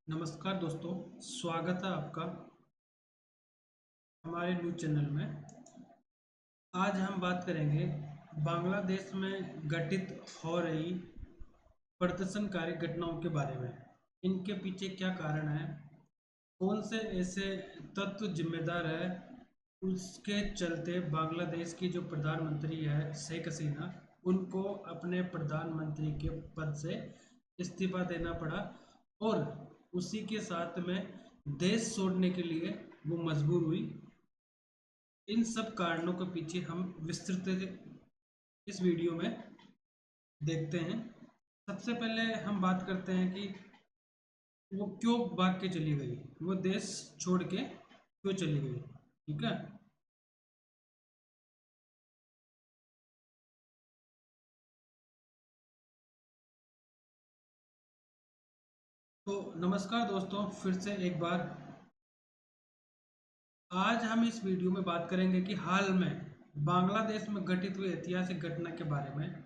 नमस्कार दोस्तों, स्वागत है आपका हमारे न्यूज़ चैनल में। आज हम बात करेंगे बांग्लादेश में घटित हो रही प्रदर्शनकारी घटनाओं के बारे में। इनके पीछे क्या कारण है, कौन से ऐसे तत्व जिम्मेदार है, उसके चलते बांग्लादेश की जो प्रधानमंत्री है शेख हसीना, उनको अपने प्रधानमंत्री के पद से इस्तीफा देना पड़ा और उसी के साथ में देश छोड़ने के लिए वो मजबूर हुई। इन सब कारणों के पीछे हम विस्तृत इस वीडियो में देखते हैं। सबसे पहले हम बात करते हैं कि वो क्यों भाग के चली गई, वो देश छोड़ के क्यों चली गई। ठीक है, तो नमस्कार दोस्तों, फिर से एक बार आज हम इस वीडियो में बात करेंगे कि हाल में बांग्लादेश में घटित हुई ऐतिहासिक घटना के बारे में।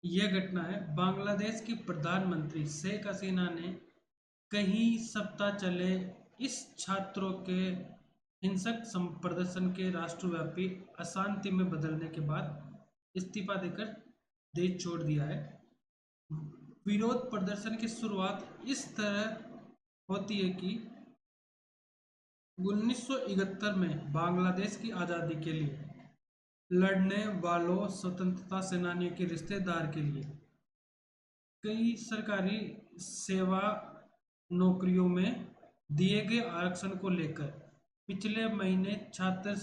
यह घटना है बांग्लादेश की प्रधानमंत्री शेख हसीना ने कई सप्ताह चले इस छात्रों के हिंसक प्रदर्शन के राष्ट्रव्यापी अशांति में बदलने के बाद इस्तीफा देकर देश छोड़ दिया है। विरोध प्रदर्शन की शुरुआत इस तरह होती है कि 1971 में बांग्लादेश की आज़ादी के लिए लड़ने वालों स्वतंत्रता सेनानियों के रिश्तेदार के लिए कई सरकारी सेवा नौकरियों में दिए गए आरक्षण को लेकर पिछले महीने छात्र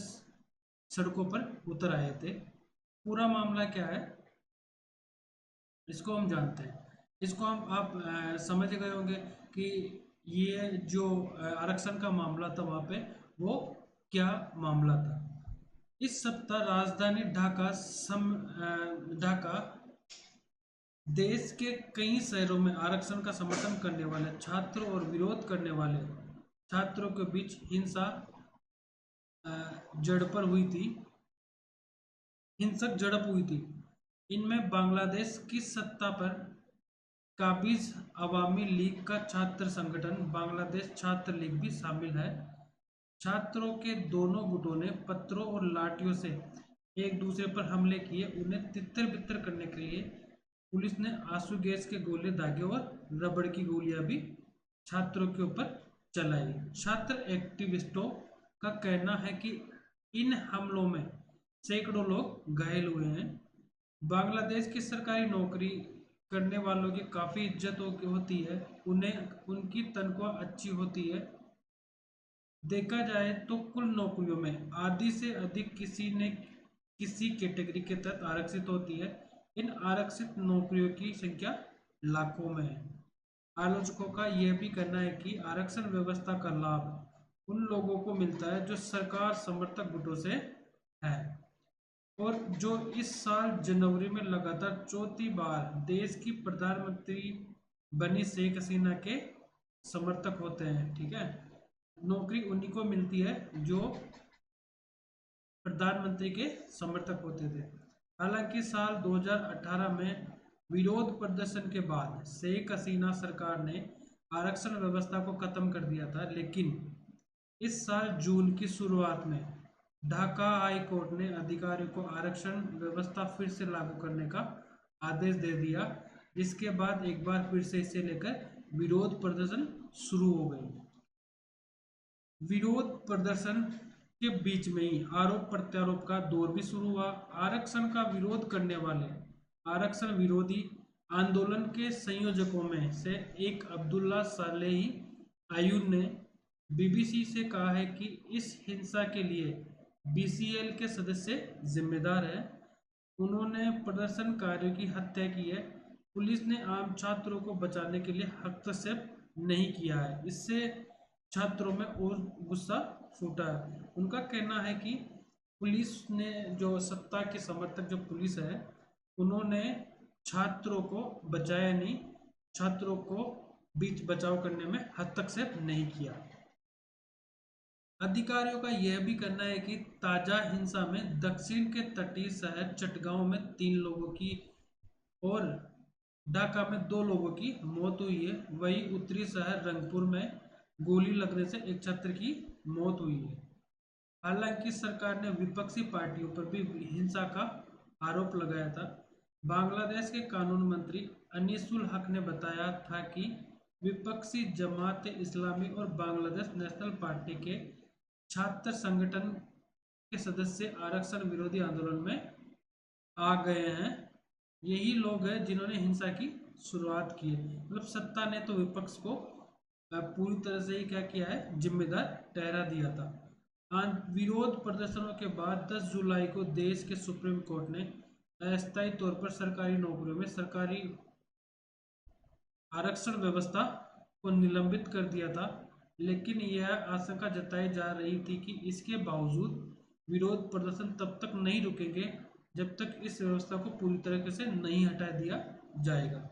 सड़कों पर उतर आए थे। पूरा मामला क्या है, इसको हम जानते हैं। इसको हम आप समझ गए होंगे कि ये जो आरक्षण का मामला था वहाँ पे वो क्या मामला था। इस सप्ताह राजधानी ढाका देश के कई शहरों में आरक्षण का समर्थन करने वाले छात्रों और विरोध करने वाले छात्रों के बीच झड़प हुई थी हिंसक झड़प हुई थी। इनमें बांग्लादेश की सत्ता पर काबिज अवामी लीग का छात्र संगठन बांग्लादेश छात्र लीग भी शामिल है। छात्रों के दोनों गुटों ने पत्थरों और लाठियों से एक दूसरे पर हमले किए। उन्हें तितर बितर करने के लिए पुलिस ने आंसू गैस के गोले दागे और रबड़ की गोलियां भी छात्रों के ऊपर चलाई। छात्र एक्टिविस्टों का कहना है कि इन हमलों में सैकड़ों लोग घायल हुए हैं। बांग्लादेश की सरकारी नौकरी करने वालों की काफ़ी इज्जत होती है, उन्हें उनकी तनख्वाह अच्छी होती है। देखा जाए तो कुल नौकरियों में आधी से अधिक किसी न किसी कैटेगरी के तहत आरक्षित होती है। इन आरक्षित नौकरियों की संख्या लाखों में है। आलोचकों का यह भी कहना है कि आरक्षण व्यवस्था का लाभ उन लोगों को मिलता है जो सरकार समर्थक गुटों से है और जो इस साल जनवरी में लगातार चौथी बार देश की प्रधानमंत्री बनी शेख हसीना के समर्थक होते हैं। ठीक है, नौकरी उन्हीं को मिलती है जो प्रधानमंत्री के समर्थक होते थे। हालांकि साल 2018 में विरोध प्रदर्शन के बाद शेख हसीना सरकार ने आरक्षण व्यवस्था को खत्म कर दिया था, लेकिन इस साल जून की शुरुआत में ढाका हाई कोर्ट ने अधिकारियों को आरक्षण व्यवस्था फिर से लागू करने का आदेश दे दिया, जिसके बाद एक बार फिर से इसे लेकर विरोध प्रदर्शन शुरू हो गए। विरोध प्रदर्शन के बीच में ही आरोप प्रत्यारोप का दौर भी शुरू हुआ। आरक्षण का विरोध करने वाले आरक्षण विरोधी आंदोलन के संयोजकों में से एक अब्दुल्ला सालेही आयून ने बीबीसी से कहा है कि इस हिंसा के लिए बीसीएल के सदस्य जिम्मेदार हैं। उन्होंने प्रदर्शनकारियों की हत्या की है। पुलिस ने आम छात्रों को बचाने के लिए हस्तक्षेप नहीं किया है। इससे छात्रों में और गुस्सा फूटा है। उनका कहना है कि पुलिस ने जो सत्ता के समर्थक जो पुलिस है, उन्होंने छात्रों को बचाया नहीं, छात्रों को बीच बचाव करने में हस्तक्षेप नहीं किया। अधिकारियों का यह भी कहना है कि ताजा हिंसा में दक्षिण के तटीय शहर चटगांव में 3 लोगों की और ढाका में 2 लोगों की मौत हुई है। वहीं उत्तरी शहर रंगपुर में गोली लगने से एक छात्र की मौत हुई है। हालांकि सरकार ने विपक्षी पार्टियों पर भी हिंसा का आरोप लगाया था। बांग्लादेश के कानून मंत्री अनीसुल हक ने बताया था कि विपक्षी जमात इस्लामी और बांग्लादेश नेशनल पार्टी के छात्र संगठन के सदस्य आरक्षण विरोधी आंदोलन में आ गए हैं। यही लोग हैं जिन्होंने हिंसा की शुरुआत की है। मतलब सत्ता ने तो विपक्ष को पूरी तरह से ही क्या किया है, जिम्मेदार ठहरा दिया था। विरोध प्रदर्शनों के बाद 10 जुलाई को देश के सुप्रीम कोर्ट ने अस्थायी तौर पर सरकारी नौकरियों में सरकारी आरक्षण व्यवस्था को निलंबित कर दिया था। लेकिन यह आशंका जताई जा रही थी कि इसके बावजूद विरोध प्रदर्शन तब तक नहीं रुकेंगे जब तक इस व्यवस्था को पूरी तरीके से नहीं हटा दिया जाएगा।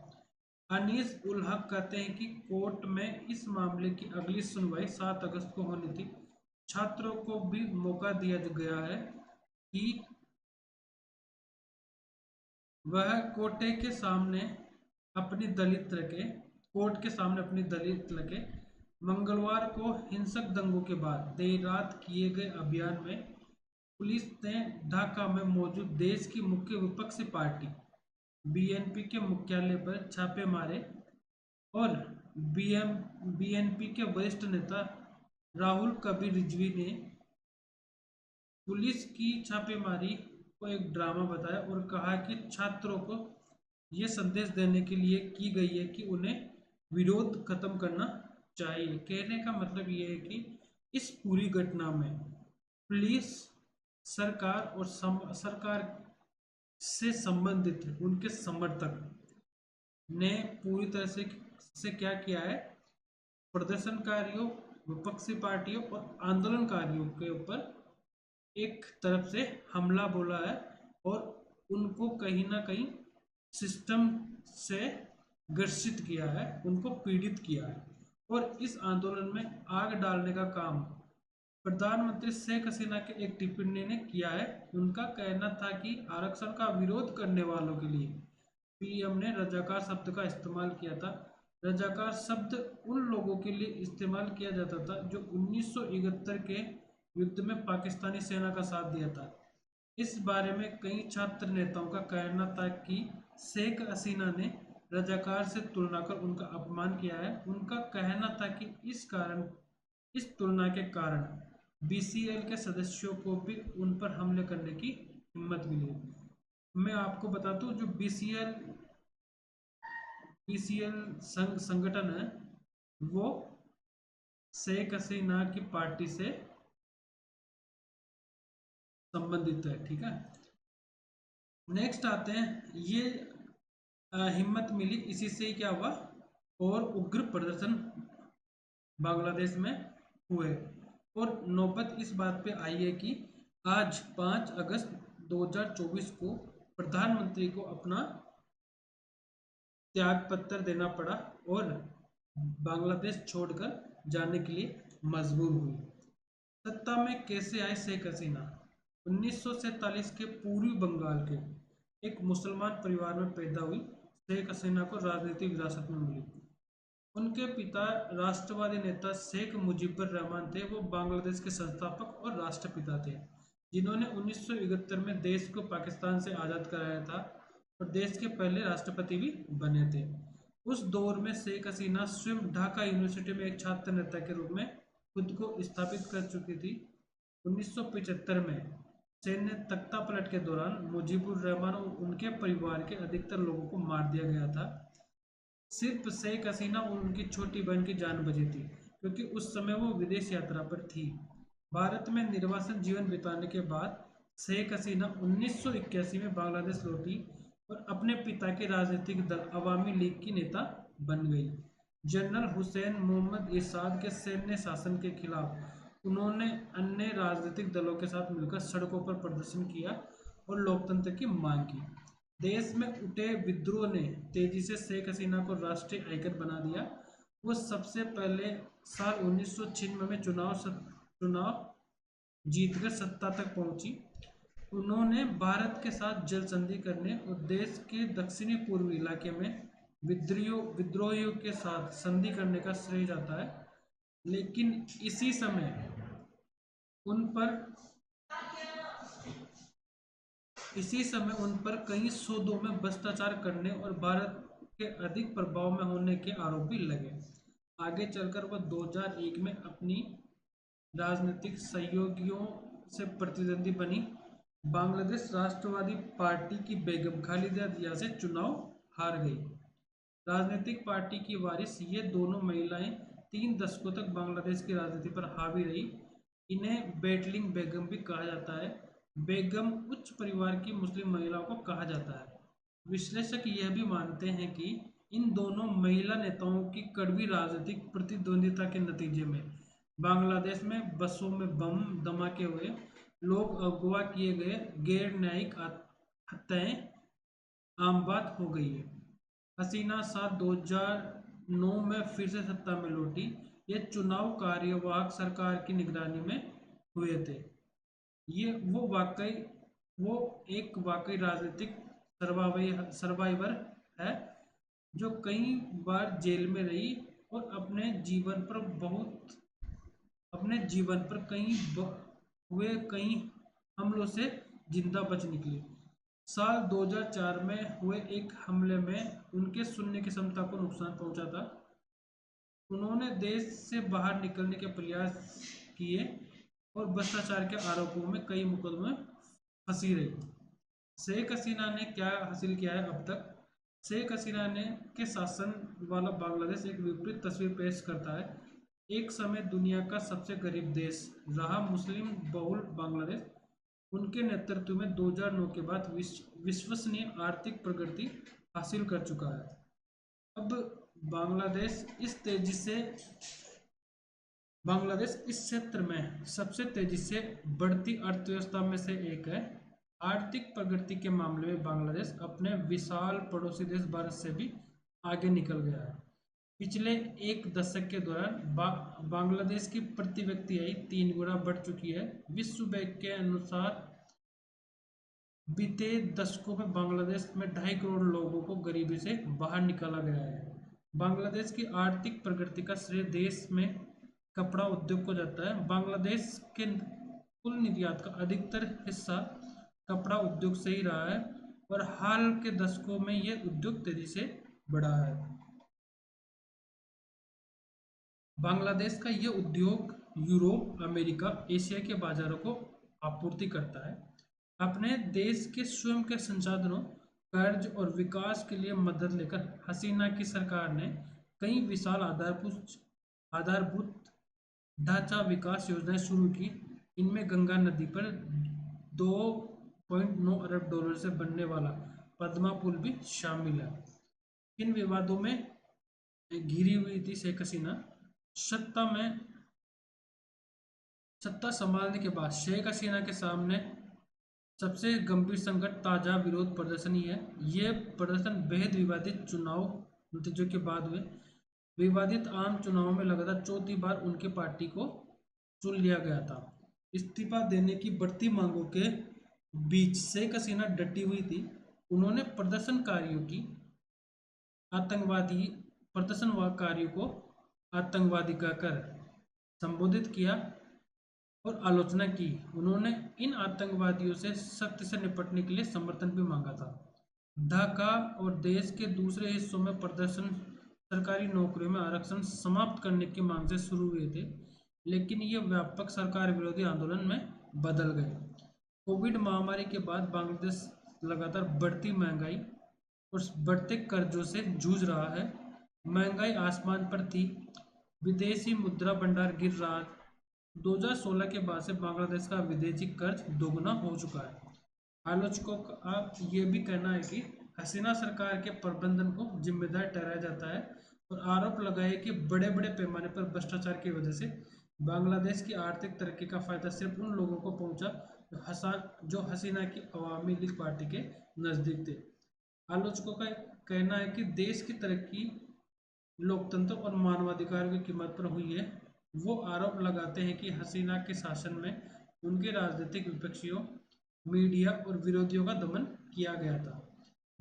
अनीस उल हक कहते हैं कि कोर्ट में इस मामले की अगली सुनवाई 7 अगस्त को होनी थी। छात्रों को भी मौका दिया गया है कि वह कोर्ट के सामने अपनी दलित रखे। मंगलवार को हिंसक दंगों के बाद देर रात किए गए अभियान में पुलिस ने ढाका में मौजूद देश की मुख्य विपक्षी पार्टी बीएनपी के मुख्यालय पर छापे मारे और बीएनपी के वरिष्ठ नेता राहुल कबीर रिजवी ने पुलिस की छापेमारी को एक ड्रामा बताया और कहा कि छात्रों को ये संदेश देने के लिए की गई है कि उन्हें विरोध खत्म करना चाहिए। कहने का मतलब ये है कि इस पूरी घटना में पुलिस, सरकार और सरकार से संबंधित उनके समर्थक ने पूरी तरह से क्या किया है, प्रदर्शनकारियों, विपक्षी पार्टियों और आंदोलनकारियों के ऊपर एक तरफ से हमला बोला है और उनको कहीं ना कहीं सिस्टम से ग्रसित किया है, उनको पीड़ित किया है। और इस आंदोलन में आग डालने का काम प्रधानमंत्री शेख हसीना के एक टिप्पणी ने किया है। उनका कहना था कि आरक्षण का विरोध करने वालों के लिए पीएम ने रजाकार शब्द का इस्तेमाल किया था। रजाकार शब्द उन लोगों के लिए इस्तेमाल किया जाता था जो 1971 के युद्ध में पाकिस्तानी सेना का साथ दिया था। इस बारे में कई छात्र नेताओं का कहना था कि शेख हसीना ने रजाकार से तुलना कर उनका अपमान किया है। उनका कहना था कि इस तुलना के कारण बीसीएल के सदस्यों को भी उन पर हमले करने की हिम्मत मिली। मैं आपको बता दूं, जो बीसीएल संगठन है वो शेख हसीना की पार्टी से संबंधित है। ठीक है, नेक्स्ट आते हैं। ये हिम्मत मिली, इसी से ही क्या हुआ, और उग्र प्रदर्शन बांग्लादेश में हुए। और नौबत इस बात पे आई है कि आज 5 अगस्त 2024 को प्रधानमंत्री को अपना त्याग पत्र देना पड़ा और बांग्लादेश छोड़कर जाने के लिए मजबूर हुई। सत्ता में कैसे आए शेख हसीना? 1947 के पूर्वी बंगाल के एक मुसलमान परिवार में पैदा हुई शेख हसीना को राजनीतिक विरासत में मिली। उनके पिता राष्ट्रवादी नेता शेख मुजीबुर रहमान थे। वो बांग्लादेश के संस्थापक और राष्ट्रपिता थे जिन्होंने 1971 में देश को पाकिस्तान से आज़ाद कराया था और देश के पहले राष्ट्रपति भी बने थे। उस दौर में शेख हसीना स्वयं ढाका यूनिवर्सिटी में एक छात्र नेता के रूप में खुद को स्थापित कर चुकी थी। 1975 में सैन्य तख्तापलट के दौरान मुजीबुर रहमान और उनके परिवार के अधिकतर लोगों को मार दिया गया था। सिर्फ शेख हसीना और उनकी छोटी बहन की जान बची थी क्योंकि उस समय वो विदेश यात्रा पर थी। भारत में निर्वासन जीवन बिताने के बाद शेख हसीना 1981 में बांग्लादेश लौटी और अपने पिता के राजनीतिक दल अवामी लीग की नेता बन गई। जनरल हुसैन मोहम्मद इरशाद के सैन्य शासन के खिलाफ उन्होंने अन्य राजनीतिक दलों के साथ मिलकर सड़कों पर प्रदर्शन किया और लोकतंत्र की मांग की। देश में उठे विद्रोह ने तेजी से शेख हसीना को राष्ट्रीय आइकन बना दिया। वो सबसे पहले साल 1996 में चुनाव जीतकर सत्ता तक पहुंची। उन्होंने भारत के साथ जल संधि करने और देश के दक्षिणी पूर्वी इलाके में विद्रोहियों के साथ संधि करने का श्रेय जाता है। लेकिन उन पर इसी समय उन पर कई सौदों में भ्रष्टाचार करने और भारत के अधिक प्रभाव में होने के आरोप भी लगे। आगे चलकर वह 2001 में अपनी राजनीतिक सहयोगियों से प्रतिद्वंदी बनी। बांग्लादेश राष्ट्रवादी पार्टी की बेगम खालिदा जिया से चुनाव हार गई। राजनीतिक पार्टी की वारिस ये दोनों महिलाएं 3 दशकों तक बांग्लादेश की राजनीति पर हावी रही। इन्हें बेटलिंग बेगम भी कहा जाता है। बेगम उच्च परिवार की मुस्लिम महिलाओं को कहा जाता है। विश्लेषक यह भी मानते हैं कि इन दोनों महिला नेताओं की कड़वी राजनीतिक प्रतिद्वंदिता के नतीजे में बांग्लादेश में बसों में बम धमाके हुए, लोग अगवा किए गए, गैर न्यायिक हत्याएं आम बात हो गई है। हसीना साल 2009 में फिर से सत्ता में लौटी। ये चुनाव कार्यवाहक सरकार की निगरानी में हुए थे। ये वो एक वाकई राजनीतिक सर्वाइवर है जो कई बार जेल में रही और अपने जीवन पर हुए कई हमलों से जिंदा बच निकली। साल 2004 में हुए एक हमले में उनके सुनने की क्षमता को नुकसान पहुंचा था। उन्होंने देश से बाहर निकलने के प्रयास किए और भ्रष्टाचार के आरोपों में कई मुकदमों में फंसी रही। शेख हसीना ने क्या हासिल किया है अब तक? शेख हसीना ने के शासन वाला बांग्लादेश एक विपरीत तस्वीर पेश करता है। एक समय दुनिया का सबसे गरीब देश रहा मुस्लिम बहुल बांग्लादेश उनके नेतृत्व में 2009 के बाद विश्वसनीय आर्थिक प्रगति हासिल कर चुका है। अब बांग्लादेश इस क्षेत्र में सबसे तेजी से बढ़ती अर्थव्यवस्था में से एक है। आर्थिक प्रगति के मामले में बांग्लादेश अपने विशाल पड़ोसी देश भारत से भी आगे निकल गया है। पिछले एक दशक के दौरान बांग्लादेश की प्रति व्यक्ति आय 3 गुना बढ़ चुकी है। विश्व बैंक के अनुसार बीते दशकों में बांग्लादेश में 2.5 करोड़ लोगों को गरीबी से बाहर निकाला गया है। बांग्लादेश की आर्थिक प्रगति का श्रेय देश में कपड़ा उद्योग को जाता है। बांग्लादेश के कुल निर्यात का अधिकतर हिस्सा कपड़ा उद्योग से ही रहा है और हाल के दशकों में यह उद्योग तेजी से बढ़ा है। बांग्लादेश का यह उद्योग यूरोप, अमेरिका, एशिया के बाजारों को आपूर्ति करता है। अपने देश के स्वयं के संसाधनों, कर्ज और विकास के लिए मदद लेकर हसीना की सरकार ने कई विशाल आधारभूत ढांचा विकास योजनाएं शुरू की। इनमें गंगा नदी पर $2.9 अरब से बनने वाला पद्मा पुल भी शामिल है। इन विवादों में घिरी हुई थी शेख हसीना। सत्ता संभालने के बाद शेख हसीना के सामने सबसे गंभीर संकट ताजा विरोध प्रदर्शन ही है। ये प्रदर्शन बेहद विवादित चुनाव नतीजों के बाद हुए। विवादित आम चुनावों में लगातार चौथी बार उनके पार्टी को चुन लिया गया था। इस्तीफा देने की बढ़ती मांगों के बीच शेख हसीना डटी हुई थी। उन्होंने प्रदर्शनकारियों को आतंकवादी कहकर संबोधित किया और आलोचना की। उन्होंने इन आतंकवादियों से सख्ती से निपटने के लिए समर्थन भी मांगा था। ढाका और देश के दूसरे हिस्सों में प्रदर्शन सरकारी नौकरियों में आरक्षण समाप्त करने की मांग से शुरू हुए थे, लेकिन ये व्यापक सरकार विरोधी आंदोलन में बदल गए। कोविड महामारी के बाद बांग्लादेश लगातार बढ़ती महंगाई और बढ़ते कर्जों से जूझ रहा है। महंगाई आसमान पर थी, विदेशी मुद्रा भंडार गिर रहा। 2016 के बाद से बांग्लादेश का विदेशी कर्ज दोगुना हो चुका है। आलोचकों का ये भी कहना है कि हसीना सरकार के प्रबंधन को जिम्मेदार ठहराया जाता है और आरोप लगाए कि बड़े बड़े पैमाने पर भ्रष्टाचार की वजह से बांग्लादेश की आर्थिक तरक्की का फायदा सिर्फ उन लोगों को पहुंचा जो हसीना की अवामी लीग पार्टी के नजदीक थे। आलोचकों का कहना है कि देश की तरक्की लोकतंत्र और मानवाधिकार की कीमत पर हुई है। वो आरोप लगाते हैं कि हसीना के शासन में उनके राजनीतिक विपक्षियों, मीडिया और विरोधियों का दमन किया गया था।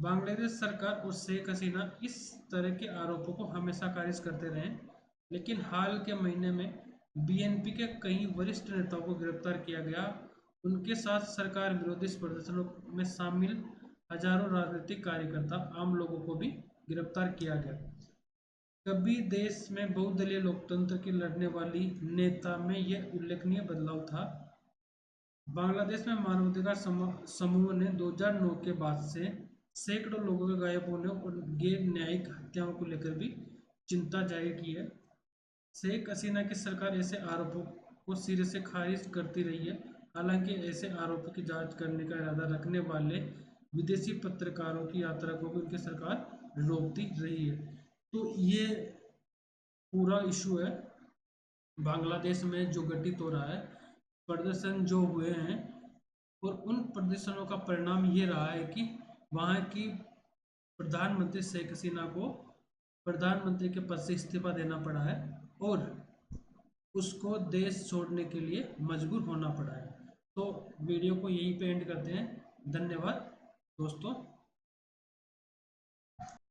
बांग्लादेश सरकार और शेख हसीना इस तरह के आरोपों को हमेशा खारिज करते रहे, लेकिन हाल के महीने में बीएनपी के कई वरिष्ठ नेताओं को गिरफ्तार किया गया। उनके साथ सरकार विरोधी प्रदर्शनों में शामिल हजारों राजनीतिक कार्यकर्ता, आम लोगों को भी गिरफ्तार किया गया। कभी देश में बहुदलीय लोकतंत्र की लड़ने वाली नेता में यह उल्लेखनीय बदलाव था। बांग्लादेश में मानवाधिकार समूह ने 2009 के बाद से सैकड़ों लोगों के गायब होने और गैर न्यायिक हत्याओं को लेकर भी चिंता जाहिर की है। शेख हसीना की सरकार ऐसे आरोपों को सिरे से खारिज करती रही है। हालांकि ऐसे आरोपों की जांच करने का इरादा रखने वाले विदेशी पत्रकारों की यात्रा को भी उनकी सरकार रोकती रही है। तो ये पूरा इशू है बांग्लादेश में जो घटित हो रहा है, प्रदर्शन जो हुए हैं, और उन प्रदर्शनों का परिणाम ये रहा है कि वहाँ की प्रधानमंत्री शेख हसीना को प्रधानमंत्री के पद से इस्तीफा देना पड़ा है और उसको देश छोड़ने के लिए मजबूर होना पड़ा है। तो वीडियो को यहीं पे एंड करते हैं। धन्यवाद दोस्तों।